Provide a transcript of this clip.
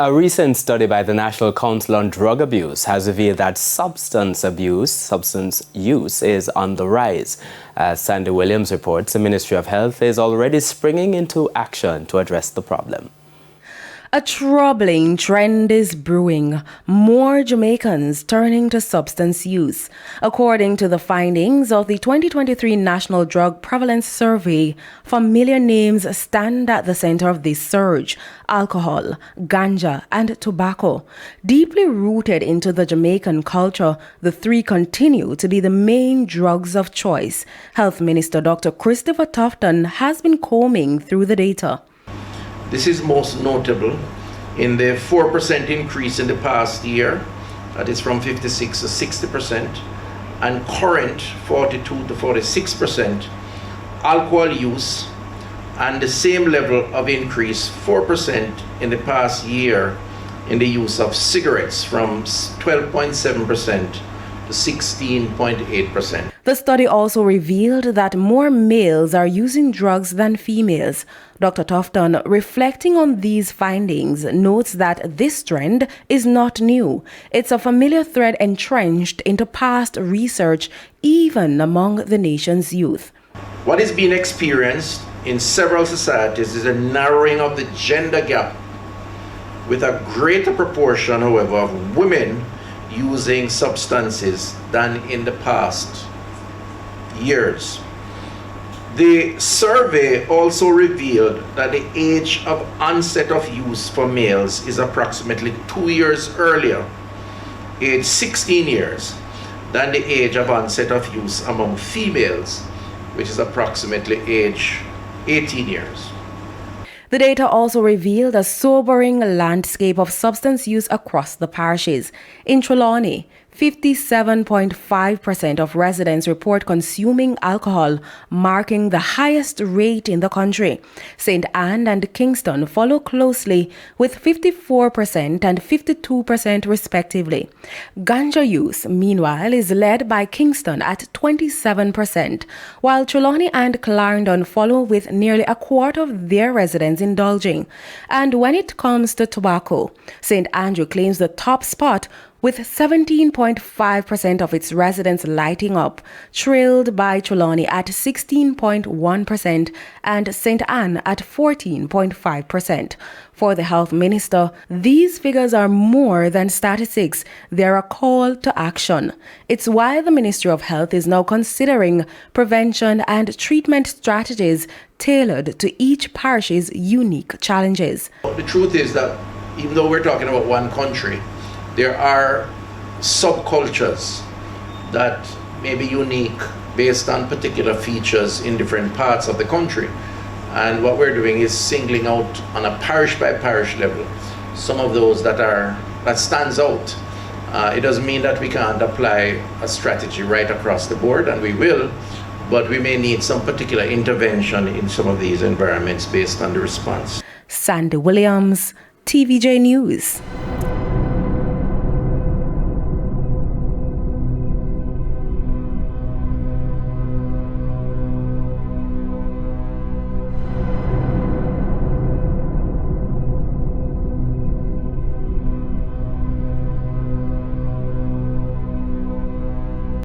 A recent study by the National Council on Drug Abuse has revealed that substance use is on the rise. As Sandy Williams reports, the Ministry of Health is already springing into action to address the problem. A troubling trend is brewing, more Jamaicans turning to substance use. According to the findings of the 2023 National Drug Prevalence Survey, familiar names stand at the center of this surge: alcohol, ganja, and tobacco. Deeply rooted into the Jamaican culture, the three continue to be the main drugs of choice. Health Minister Dr. Christopher Tufton has been combing through the data. This is most notable in the 4% increase in the past year, that is from 56 to 60%, and current 42 to 46% alcohol use, and the same level of increase, 4% in the past year, in the use of cigarettes from 12.7% to 16.8%. The study also revealed that more males are using drugs than females. Dr. Tufton, reflecting on these findings, notes that this trend is not new. It's a familiar thread entrenched into past research, even among the nation's youth. What is being experienced in several societies is a narrowing of the gender gap, with a greater proportion, however, of women using substances than in the past years. The survey also revealed that the age of onset of use for males is approximately 2 years earlier, age 16 years, than the age of onset of use among females, which is approximately age 18 years. The data also revealed a sobering landscape of substance use across the parishes. In Trelawney, 57.5% of residents report consuming alcohol, marking the highest rate in the country. St. Anne and Kingston follow closely with 54% and 52% respectively. Ganja use, meanwhile, is led by Kingston at 27%, while Trelawney and Clarendon follow with nearly a quarter of their residents indulging. And when it comes to tobacco, St. Andrew claims the top spot with 17.5% of its residents lighting up, trailed by Trelawney at 16.1% and St. Anne at 14.5%. For the Health Minister, these figures are more than statistics. They're a call to action. It's why the Ministry of Health is now considering prevention and treatment strategies tailored to each parish's unique challenges. The truth is that even though we're talking about one country, there are subcultures that may be unique based on particular features in different parts of the country. And what we're doing is singling out on a parish by parish level some of those that stands out. It doesn't mean that we can't apply a strategy right across the board, and we will, but we may need some particular intervention in some of these environments based on the response. Sandy Williams, TVJ News.